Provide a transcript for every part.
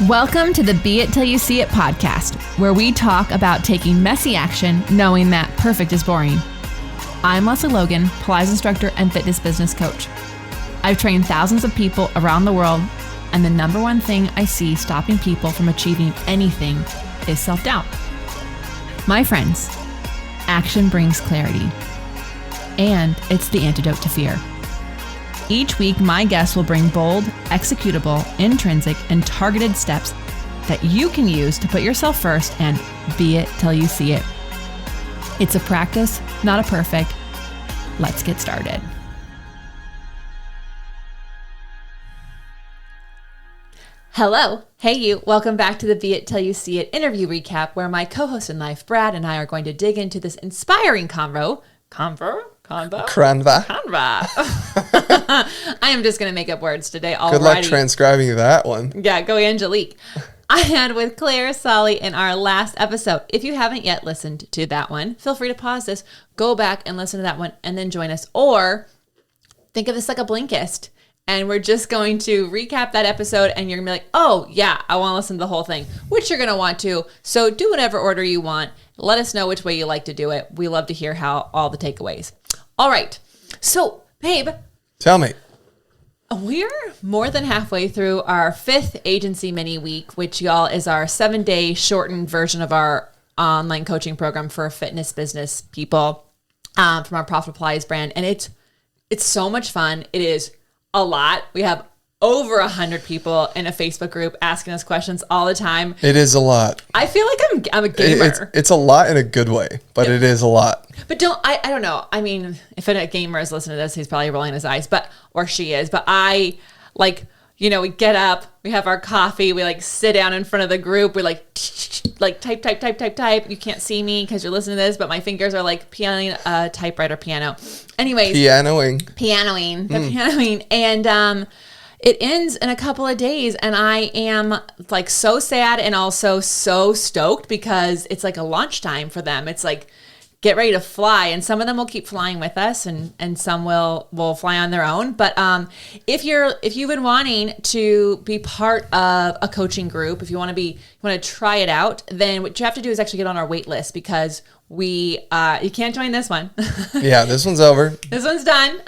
Welcome to the Be It Till You See It podcast, where we talk about taking messy action, knowing that perfect is boring. I'm Lesley Logan, Pilates instructor and fitness business coach. I've trained thousands of people around the world, and the number one thing I see stopping people from achieving anything is self-doubt. My friends, action brings clarity, and it's the antidote to fear. Each week, my guests will bring bold, executable, intrinsic, and targeted steps that you can use to put yourself first and be it till you see it. It's a practice, not a perfect. Let's get started. Hello. Hey you. Welcome back to the Be It Till You See It interview recap, where my co-host in life, Brad, and I are going to dig into this inspiring convo. Canva. I am just going to make up words today already. Good luck transcribing that one. Yeah, go Angelique. I had with Clare Solly in our last episode. If you haven't yet listened to that one, feel free to pause this, go back and listen to that one, and then join us. Or think of this like a Blinkist. And we're just going to recap that episode, and you're going to be like, oh, yeah, I want to listen to the whole thing, which you're going to want to. So do whatever order you want. Let us know which way you like to do it. We love to hear how all the takeaways. All right. So, babe. Tell me. We're more than halfway through our 5th agency mini week, which, y'all, is our 7-day shortened version of our online coaching program for fitness business people from our Profitable Pilates brand. And it's so much fun. It is a lot. We have over 100 people in a Facebook group asking us questions all the time. It is a lot. I feel like I'm a gamer. It's a lot in a good way, but It is a lot. But I don't know. I mean, if a gamer is listening to this, he's probably rolling his eyes, or she is. But I we get up, we have our coffee, we sit down in front of the group, we type. You can't see me because you're listening to this, but my fingers are pianoing a typewriter piano. Anyways. Pianoing. And it ends in a couple of days, and I am so sad and also so stoked because it's a launch time for them. It's get ready to fly, and some of them will keep flying with us, and some will fly on their own. But if you've been wanting to be part of a coaching group, if you want to try it out, then what you have to do is actually get on our wait list, because you can't join this one. Yeah, this one's over. This one's done.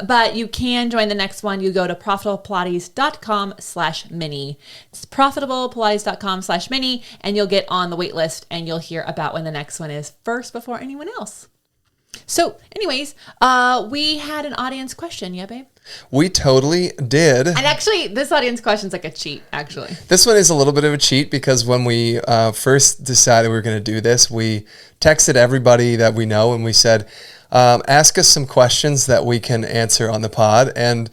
But you can join the next one. You go to profitablepilates.com/mini. It's profitablepilates.com/mini, and you'll get on the wait list, and you'll hear about when the next one is first before anyone else. So anyways, we had an audience question. Yeah, babe? We totally did. And actually, this audience question is a cheat, actually. This one is a little bit of a cheat, because when we first decided we were going to do this, we texted everybody that we know, and we said, ask us some questions that we can answer on the pod. And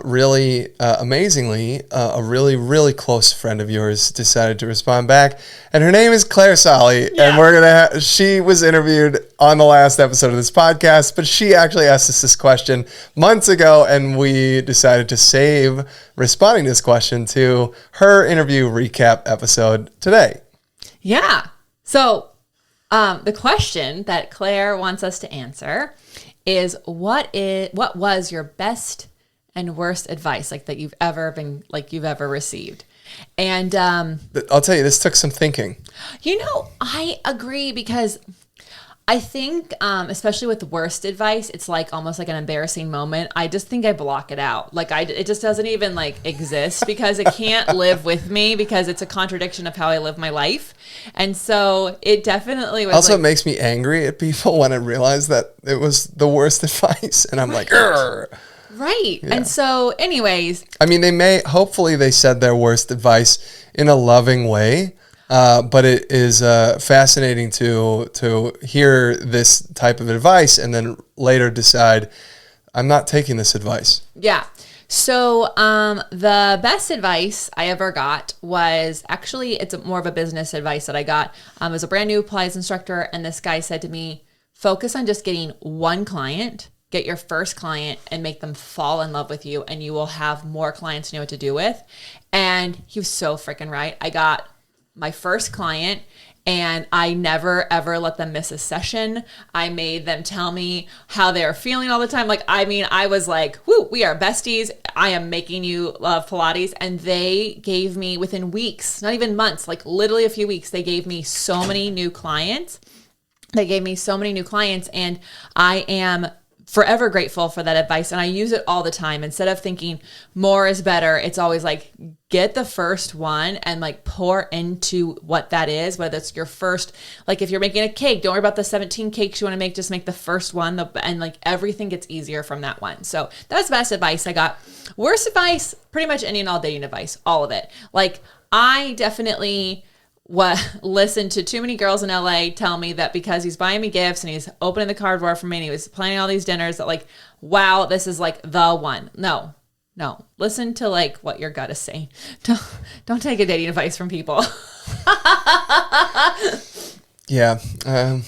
really amazingly, a really, really close friend of yours decided to respond back, and her name is Clare Solly. Yeah. And she was interviewed on the last episode of this podcast, but she actually asked us this question months ago, and we decided to save responding to this question to her interview recap episode today. Yeah. So the question that Clare wants us to answer is, what was your best and worst advice that you've ever received? And I'll tell you, this took some thinking. I agree, because I think especially with the worst advice, it's almost an embarrassing moment. I just think I block it out. It just doesn't even exist, because it can't live with me, because it's a contradiction of how I live my life. And so it definitely was. Also, it makes me angry at people when I realize that it was the worst advice, and I'm like, "Urgh." Right. Yeah. And so anyways, I mean, hopefully they said their worst advice in a loving way. But it is fascinating to hear this type of advice and then later decide, I'm not taking this advice. Yeah. So the best advice I ever got was, actually, it's more of a business advice that I got. I was a brand new Pilates instructor, and this guy said to me, focus on just getting one client, get your first client, and make them fall in love with you, and you will have more clients to know what to do with. And he was so freaking right. I got my first client, And I never, ever let them miss a session. I made them tell me how they're feeling all the time. Like, I mean, I was like, whoo, we are besties. I am making you love Pilates. And they gave me, within weeks, not even months, like literally a few weeks, they gave me so many new clients. And I am forever grateful for that advice. And I use it all the time. Instead of thinking more is better, it's always like, get the first one and like pour into what that is, whether it's your first, like if you're making a cake, don't worry about the 17 cakes you want to make, just make the first one. And like everything gets easier from that one. So that was the best advice I got. Worst advice, pretty much any and all dating advice, all of it. Like I definitely listened to too many girls in LA tell me that because he's buying me gifts and he's opening the card drawer for me and he was planning all these dinners that like, wow, this is like the one. No. Listen to like what your gut is saying. Don't take a dating advice from people. Yeah. I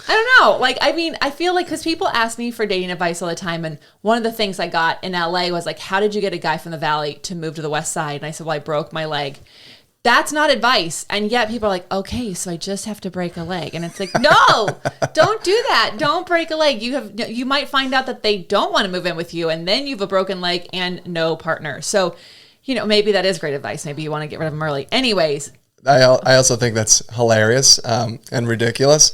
don't know. Like, I mean, I feel like because people ask me for dating advice all the time. And one of the things I got in LA was like, how did you get a guy from the Valley to move to the West Side? And I said, well, I broke my leg. That's not advice. And yet people are like, okay, so I just have to break a leg. And it's like, no, don't do that. Don't break a leg. You might find out that they don't want to move in with you. And then you have a broken leg and no partner. So, maybe that is great advice. Maybe you want to get rid of them early. Anyways. I also think that's hilarious and ridiculous.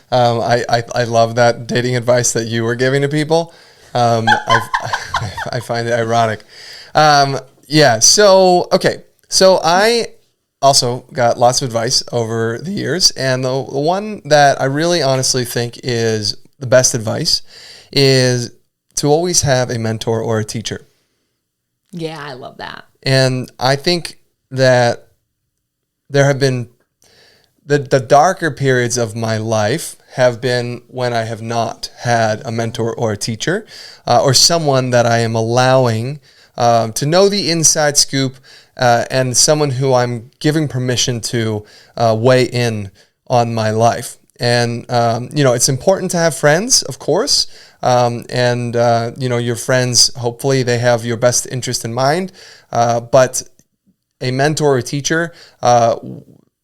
I love that dating advice that you were giving to people. I find it ironic. Yeah. So, okay. So I also got lots of advice over the years. And the one that I really honestly think is the best advice is to always have a mentor or a teacher. Yeah, I love that. And I think that there have been the darker periods of my life have been when I have not had a mentor or a teacher or someone that I am allowing to know the inside scoop and someone who I'm giving permission to weigh in on my life. And, it's important to have friends, of course. Your friends, hopefully they have your best interest in mind. But a mentor or teacher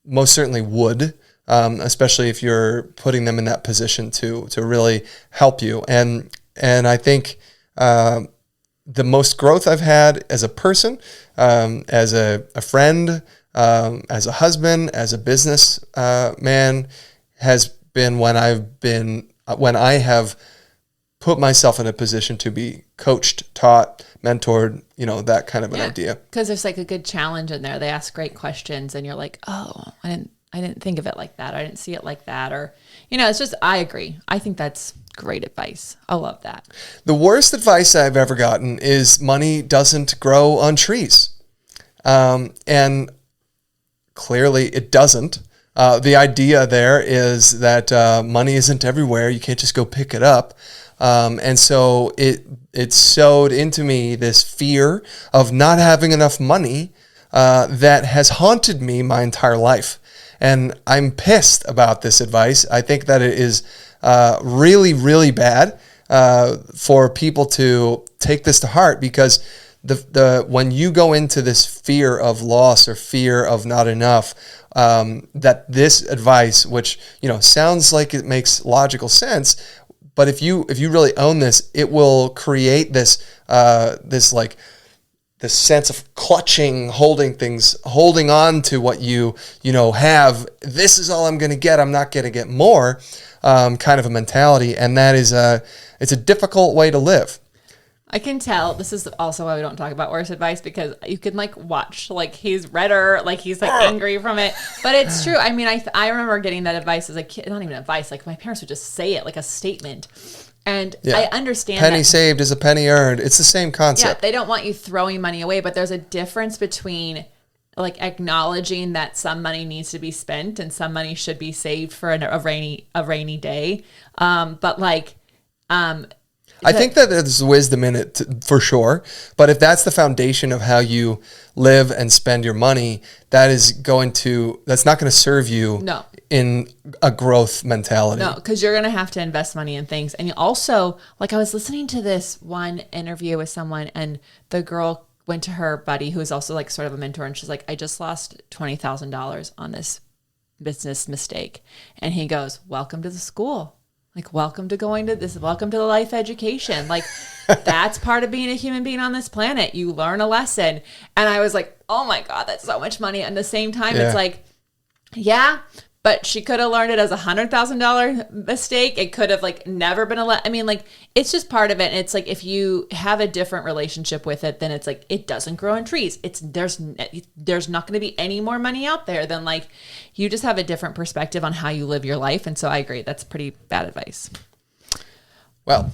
most certainly would, especially if you're putting them in that position to really help you. And I think the most growth I've had as a person, as a friend, as a husband, as a business man, has been when I have put myself in a position to be coached, taught, mentored, that kind of an idea. Because there's like a good challenge in there. They ask great questions, and you're like, oh, I didn't think of it like that. I didn't see it like that, or it's just I agree. I think that's great advice. I love that. The worst advice I've ever gotten is money doesn't grow on trees. And clearly it doesn't. The idea there is that money isn't everywhere. You can't just go pick it up. And so it sowed into me this fear of not having enough money that has haunted me my entire life. And I'm pissed about this advice. I think that it is really, really bad for people to take this to heart, because when you go into this fear of loss or fear of not enough, that this advice, which sounds like it makes logical sense, but if you really own this, it will create this sense of clutching, holding on to what you have. This is all I'm going to get. I'm not going to get more. Kind of a mentality, and that is it's a difficult way to live. I can tell. This is also why we don't talk about worse advice, because you can watch he's redder, he's angry from it. But it's true. I mean, I remember getting that advice as a kid. Not even advice. My parents would just say it like a statement. And yeah. I understand penny saved is a penny earned. It's the same concept. Yeah, they don't want you throwing money away, but there's a difference between acknowledging that some money needs to be spent and some money should be saved for a rainy day. I think that there's wisdom in it for sure. But if that's the foundation of how you live and spend your money, that's not going to serve you in a growth mentality. No, because you're going to have to invest money in things. And you also, I was listening to this one interview with someone, and the girl went to her buddy, who is also sort of a mentor, and she's like, I just lost $20,000 on this business mistake. And he goes, welcome to the school. Like, welcome to going to this, welcome to the life education. Like, that's part of being a human being on this planet. You learn a lesson. And I was like, oh my God, that's so much money. And at the same time, it's like, yeah, but she could have learned it as $100,000 mistake. It could have like never been I mean, like, it's just part of it. And it's like, if you have a different relationship with it, then it's like, it doesn't grow on trees. There's not going to be any more money out there than like, you just have a different perspective on how you live your life. And so I agree. That's pretty bad advice. Well,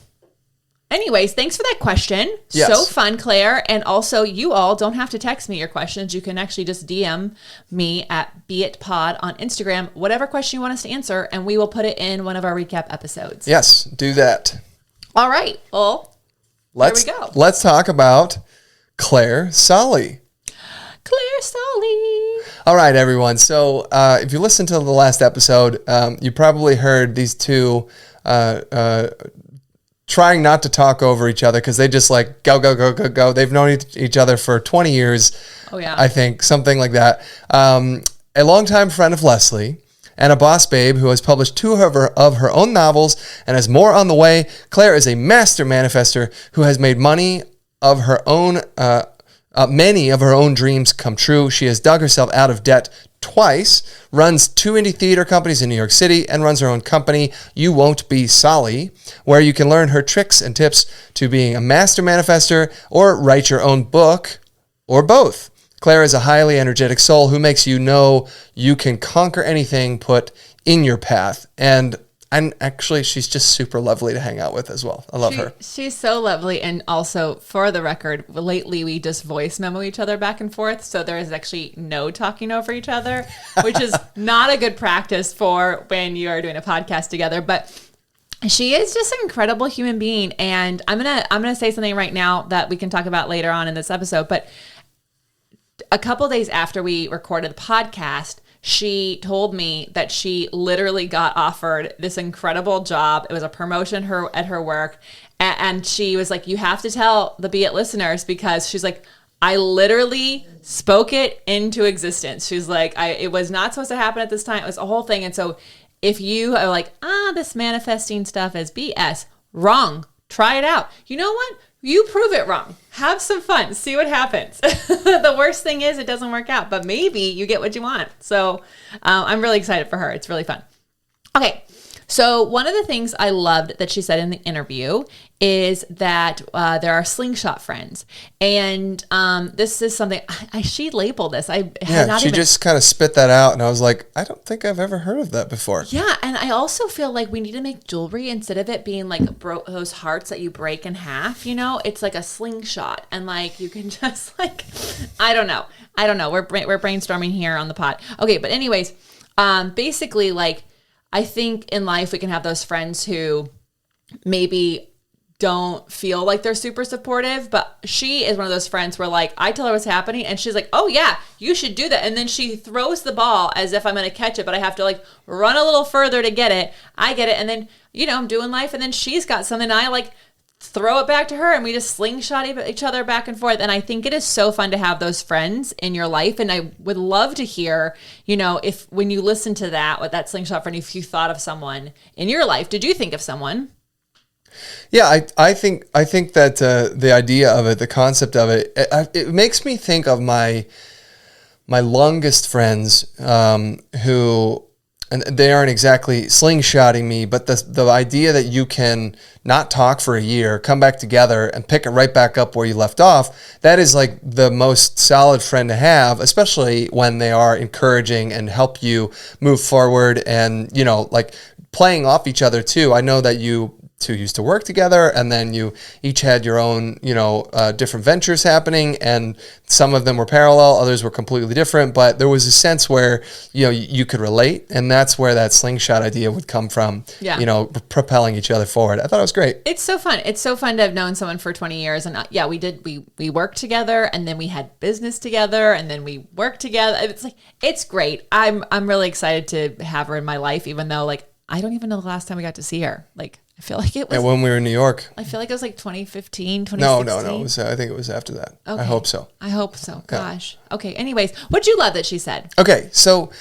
anyways, thanks for that question. Yes. So fun, Claire. And also, you all don't have to text me your questions. You can actually just DM me at beitpod on Instagram, whatever question you want us to answer, and we will put it in one of our recap episodes. Yes, do that. All right. Well, here we go. Let's talk about Clare Solly. Clare Solly. All right, everyone. So if you listened to the last episode, you probably heard these two trying not to talk over each other because they just like go. They've known each other for 20 years. Oh, yeah. I think, something like that. A longtime friend of Lesley and a boss babe who has published two of her own novels and has more on the way. Clare is a master manifester who has made money of her own, many of her own dreams come true. She has dug herself out of debt twice, runs 2 indie theater companies in New York City, and runs her own company, You Won't Be Solly, where you can learn her tricks and tips to being a master manifester or write your own book, or both. Clare is a highly energetic soul who makes you know you can conquer anything put in your path. And actually, she's just super lovely to hang out with as well. I love her. She's so lovely. And also, for the record, lately we just voice memo each other back and forth. So there is actually no talking over each other, which is not a good practice for when you are doing a podcast together. But she is just an incredible human being. And I'm gonna say something right now that we can talk about later on in this episode. But a couple days after we recorded the podcast, she told me that she literally got offered this incredible job. It was a promotion at her work. And she was like, you have to tell the Be It listeners, because she's like, I literally spoke it into existence. She's like, it was not supposed to happen at this time. It was a whole thing. And so if you are like, this manifesting stuff is BS, wrong. Try it out. You know what? You prove it wrong. Have some fun. See what happens. The worst thing is it doesn't work out, but maybe you get what you want. So I'm really excited for her. It's really fun. Okay. So one of the things I loved that she said in the interview is that there are slingshot friends. And this is something, she labeled this. She just kind of spit that out. And I was like, I don't think I've ever heard of that before. Yeah. And I also feel like we need to make jewelry, instead of it being like those hearts that you break in half, it's like a slingshot. And like, you can just like, I don't know. We're brainstorming here on the pod. Okay. But anyways, basically, like, I think in life we can have those friends who maybe don't feel like they're super supportive, but she is one of those friends where like I tell her what's happening and she's like, oh yeah, you should do that. And then she throws the ball as if I'm going to catch it, but I have to like run a little further to get it. I get it. And then, I'm doing life, and then she's got something, and I like throw it back to her, and we just slingshot each other back and forth. And I think it is so fun to have those friends in your life. And I would love to hear, if when you listen to that, with that slingshot friend, if you thought of someone in your life, did you think of someone? Yeah, I think that the idea of it, the concept of it, it makes me think of my longest friends who. And they aren't exactly slingshotting me, but the idea that you can not talk for a year, come back together, and pick it right back up where you left off, that is like the most solid friend to have, especially when they are encouraging and help you move forward and, like playing off each other too. I know that you two used to work together, and then you each had your own, different ventures happening, and some of them were parallel, others were completely different, but there was a sense where, you could relate, and that's where that slingshot idea would come from, propelling each other forward. I thought it was great. It's so fun. It's so fun to have known someone for 20 years, and we worked together, and then we had business together, and then we worked together. It's great. I'm really excited to have her in my life, even though, like, I don't even know the last time we got to see her. Like, I feel like it was... Yeah, when we were in New York. I feel like it was like 2015, 2016. No. I think it was after that. Okay. I hope so. Gosh. Okay. Anyways, what'd you love that she said? Okay. So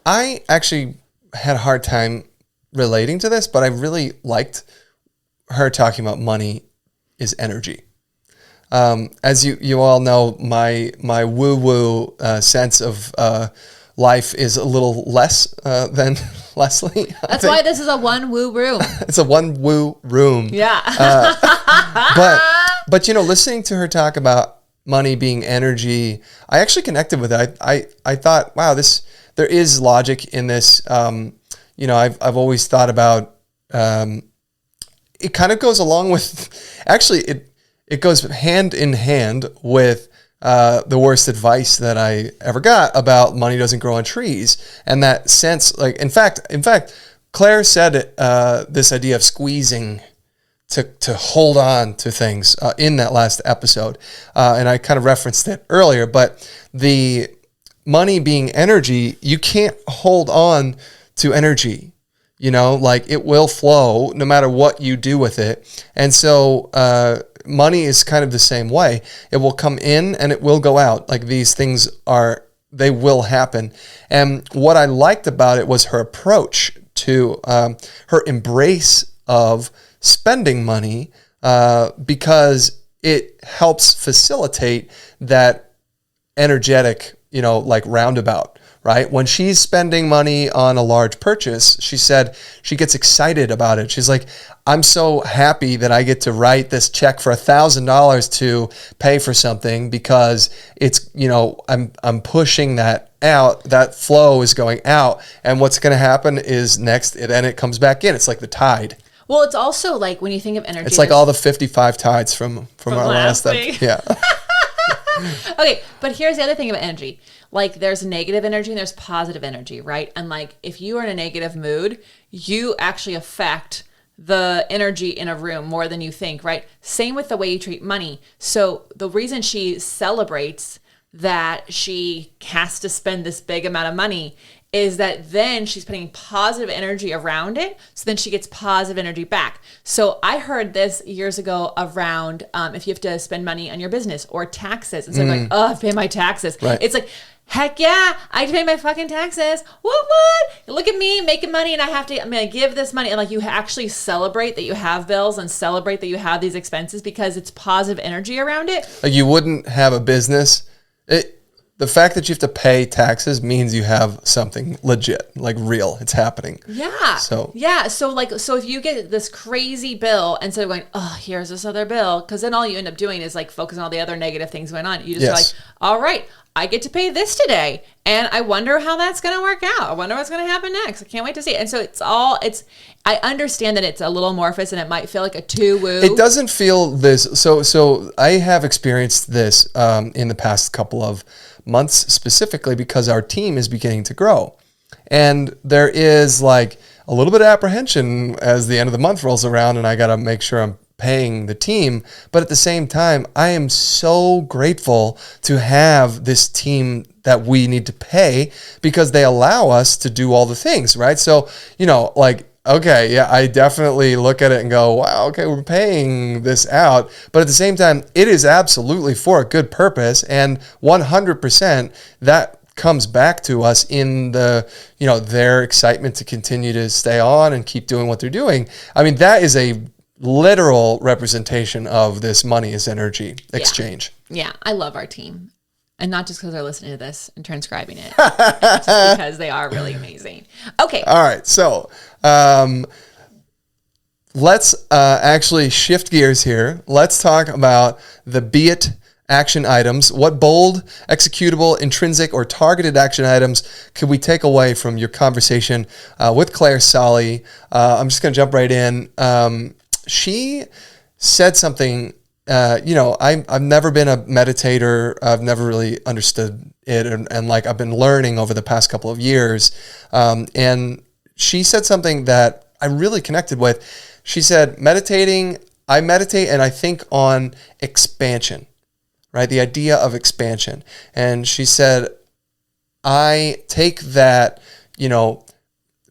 I actually had a hard time relating to this, but I really liked her talking about money is energy. As you all know, my woo-woo sense of life is a little less than Lesley. That's why this is a one woo room. It's a one woo room. Yeah. But listening to her talk about money being energy, I actually connected with it. I thought, wow, there is logic in this. I've always thought about. It kind of goes along with, actually, it goes hand in hand with the worst advice that I ever got about money doesn't grow on trees, and that sense, like, in fact, Claire said this idea of squeezing to hold on to things in that last episode, and I kind of referenced it earlier. But the money being energy, you can't hold on to energy. Like it will flow no matter what you do with it. And so money is kind of the same way. It will come in and it will go out. Like these things they will happen. And what I liked about it was her approach to her embrace of spending money because it helps facilitate that energetic, like roundabout. Right? When she's spending money on a large purchase, she said she gets excited about it. She's like, I'm so happy that I get to write this check for $1,000 to pay for something because it's, I'm pushing that out. That flow is going out. And what's going to happen is next, then it comes back in. It's like the tide. Well, it's also like when you think of energy. It's like all the 55 tides from our last week. Yeah. Okay, but here's the other thing about energy. Like there's negative energy and there's positive energy, right? And like if you are in a negative mood, you actually affect the energy in a room more than you think, right? Same with the way you treat money. So the reason she celebrates that she has to spend this big amount of money is that then she's putting positive energy around it. So then she gets positive energy back. So I heard this years ago around if you have to spend money on your business or taxes. Instead of like, oh, I pay my taxes. Right. It's like, heck yeah, I pay my fucking taxes. What? Look at me making money and I'm going to give this money. And like you actually celebrate that you have bills and celebrate that you have these expenses because it's positive energy around it. Like you wouldn't have a business. The fact that you have to pay taxes means you have something legit, like real. It's happening. Yeah. So if you get this crazy bill instead of going, oh, here's this other bill, because then all you end up doing is like focus on all the other negative things going on. You just are like, all right, I get to pay this today, and I wonder how that's going to work out. I wonder what's going to happen next. I can't wait to see it. And so I understand that it's a little amorphous and it might feel like a two-woo. It doesn't feel this. So I have experienced this in the past couple of months specifically because our team is beginning to grow. And there is like a little bit of apprehension as the end of the month rolls around and I got to make sure I'm paying the team. But at the same time, I am so grateful to have this team that we need to pay because they allow us to do all the things, right? So, okay, yeah, I definitely look at it and go, wow, okay, we're paying this out. But at the same time, it is absolutely for a good purpose. And 100% that comes back to us in their excitement to continue to stay on and keep doing what they're doing. I mean, that is a literal representation of this money is energy exchange. Yeah, I love our team. And not just because they're listening to this and transcribing it, just because they are really amazing. Okay. All right. So let's actually shift gears here. Let's talk about the beit action items. What bold, executable, intrinsic, or targeted action items could we take away from your conversation with Clare Solly? I'm just going to jump right in. She said something. I've never been a meditator. I've never really understood it. And like I've been learning over the past couple of years. And she said something that I really connected with. She said, I meditate and I think on expansion, right? The idea of expansion. And she said, I take that,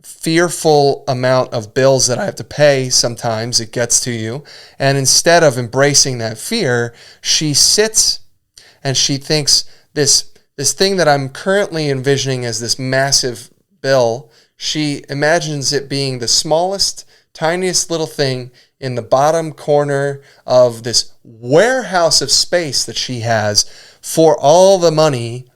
fearful amount of bills that I have to pay, sometimes it gets to you. And instead of embracing that fear, she sits and she thinks this thing that I'm currently envisioning as this massive bill, she imagines it being the smallest, tiniest little thing in the bottom corner of this warehouse of space that she has for all the money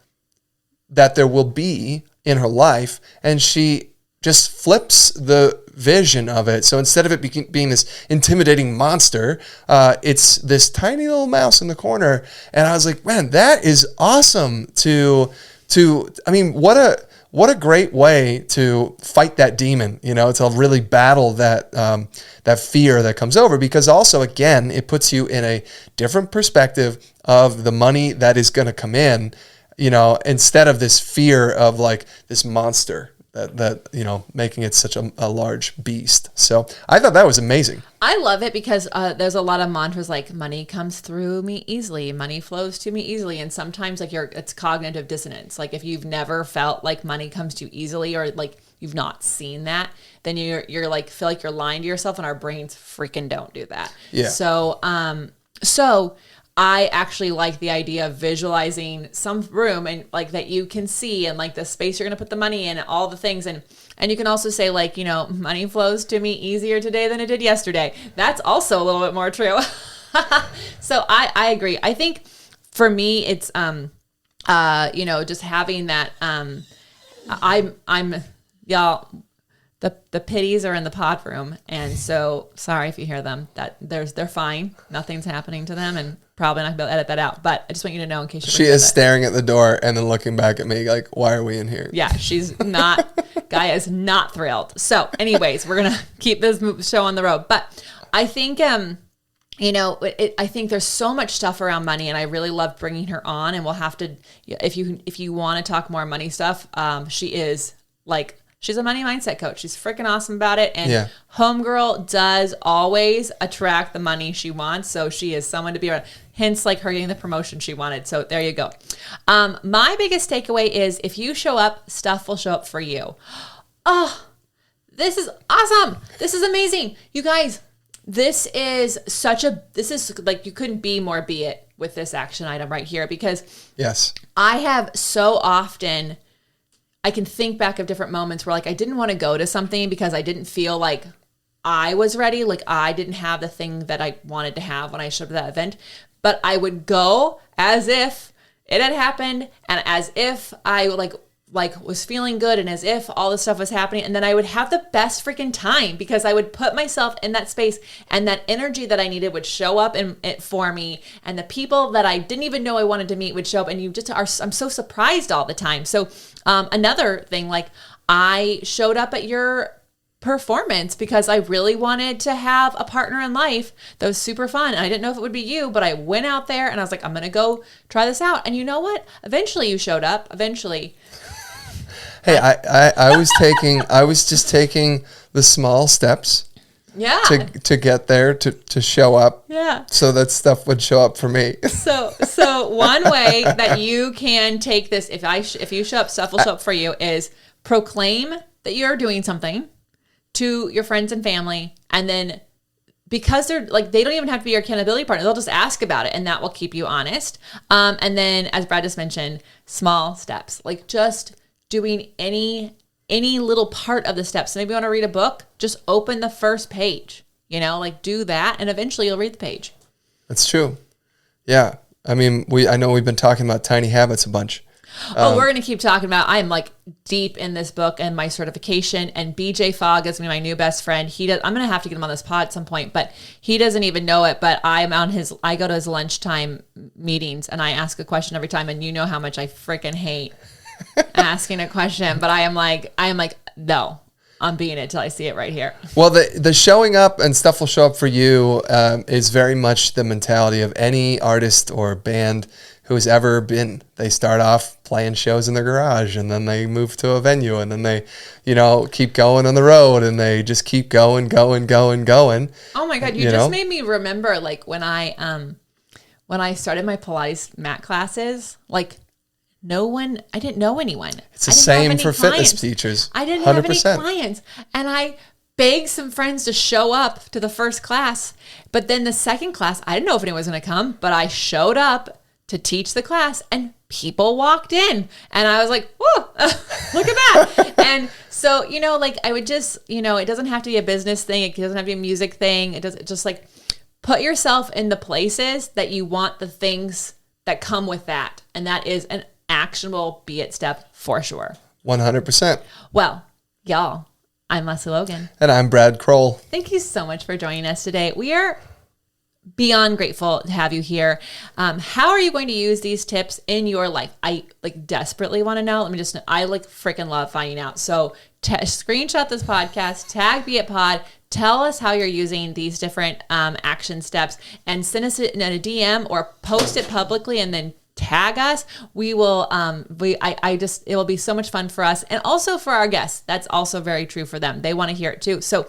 that there will be in her life. And she just flips the vision of it. So instead of it being this intimidating monster, it's this tiny little mouse in the corner. And I was like, man, that is awesome I mean, what a great way to fight that demon, to really battle that fear that comes over, because also, again, it puts you in a different perspective of the money that is going to come in, instead of this fear of like this monster that making it such a large beast. So I thought that was amazing. I love it because there's a lot of mantras like money comes through me easily, money flows to me easily, and sometimes like it's cognitive dissonance. Like if you've never felt like money comes to you easily, or like you've not seen that, then you're like feel like you're lying to yourself, and our brains freaking don't do that. Yeah. So I actually like the idea of visualizing some room and like that you can see, and like the space you're going to put the money in, and all the things. And you can also say like, money flows to me easier today than it did yesterday. That's also a little bit more true. So I agree. I think for me, it's, just having that, y'all, the pitties are in the pod room. And so sorry if you hear them, they're fine. Nothing's happening to them, and probably not going to be able to edit that out. But I just want you to know in case she is staring at the door and then looking back at me like, why are we in here? Yeah, she's not, Gaia is not thrilled. So anyways, we're going to keep this show on the road. But I think, I think there's so much stuff around money, and I really love bringing her on, and we'll have to, if you want to talk more money stuff, she's a money mindset coach. She's freaking awesome about it. And homegirl does always attract the money she wants. So she is someone to be around. Hence, like her getting the promotion she wanted. So there you go. My biggest takeaway is if you show up, stuff will show up for you. Oh, this is awesome. This is amazing. You guys, this is like, you couldn't be more be it with this action item right here, because yes, I have so often, I can think back of different moments where like I didn't want to go to something because I didn't feel like I was ready. Like I didn't have the thing that I wanted to have when I showed up at that event, but I would go as if it had happened, and as if I like was feeling good, and as if all this stuff was happening. And then I would have the best freaking time because I would put myself in that space, and that energy that I needed would show up in it for me. And the people that I didn't even know I wanted to meet would show up, and I'm so surprised all the time. So another thing, like I showed up at your performance because I really wanted to have a partner in life that was super fun. And I didn't know if it would be you, but I went out there and I was like, I'm going to go try this out. And you know what? Eventually you showed up. Eventually. Hey, I was just taking the small steps. Yeah. To get there, to show up. Yeah. So that stuff would show up for me. So one way that you can take this, if you show up, stuff will show up for you, is proclaim that you're doing something to your friends and family, and then because they're like, they don't even have to be your accountability partner, they'll just ask about it, and that will keep you honest. And then, as Brad just mentioned, small steps, like just doing any little part of the steps. So maybe you want to read a book, just open the first page, like do that, and eventually you'll read the page. That's true. Yeah. I mean, I know we've been talking about tiny habits a bunch. We're going to keep talking about, I am like deep in this book and my certification, and BJ Fogg is my new best friend. I'm going to have to get him on this pod at some point, but he doesn't even know it, but I go to his lunchtime meetings and I ask a question every time. And you know how much I freaking hate asking a question, but I am like, no, I'm being it till I see it right here. Well, the showing up and stuff will show up for you is very much the mentality of any artist or band who's ever been. They start off playing shows in their garage, and then they move to a venue, and then they, keep going on the road, and they just keep going. Oh my God, you just made me remember, like when I started my Pilates mat classes, like I didn't know anyone. It's the same for fitness teachers. I didn't have any clients, and I begged some friends to show up to the first class, but then the second class, I didn't know if anyone was going to come, but I showed up to teach the class, and people walked in and I was like, whoa, look at that. And so, like I would just, it doesn't have to be a business thing. It doesn't have to be a music thing. It doesn't, just like put yourself in the places that you want the things that come with that. And that is an actionable be it step for sure. 100%. Well, y'all, I'm Lesley Logan. And I'm Brad Crowell. Thank you so much for joining us today. We are beyond grateful to have you here. How are you going to use these tips in your life? I desperately want to know. I freaking love finding out. So screenshot this podcast, tag Be It Pod, tell us how you're using these different action steps and send us it in a DM or post it publicly and then tag us. We will, it will be so much fun for us and also for our guests. That's also very true for them. They want to hear it too. So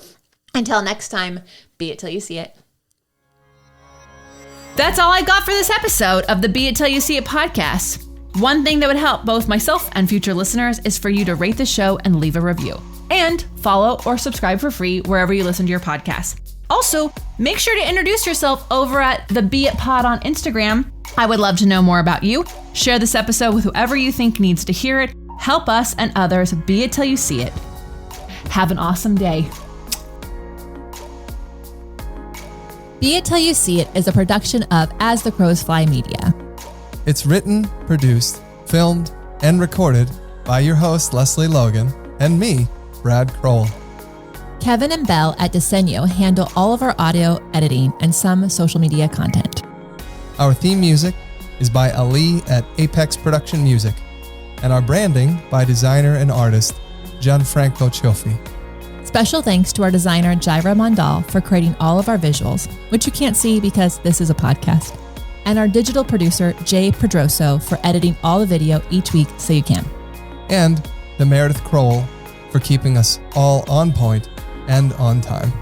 until next time, be it till you see it. That's all I got for this episode of the Be It Till You See It podcast. One thing that would help both myself and future listeners is for you to rate the show and leave a review. And follow or subscribe for free wherever you listen to your podcast. Also, make sure to introduce yourself over at the Be It Pod on Instagram. I would love to know more about you. Share this episode with whoever you think needs to hear it. Help us and others be it till you see it. Have an awesome day. Be It Till You See It is a production of As the Crows Fly Media. It's written, produced, filmed, and recorded by your host, Lesley Logan, and me, Brad Crowell. Kevin and Belle at Disenyo handle all of our audio editing and some social media content. Our theme music is by Ali at Apex Production Music, and our branding by designer and artist Gianfranco Cioffi. Special thanks to our designer, Jaira Mondal, for creating all of our visuals, which you can't see because this is a podcast, and our digital producer, Jay Pedroso, for editing all the video each week so you can. And to Meredith Crowell for keeping us all on point and on time.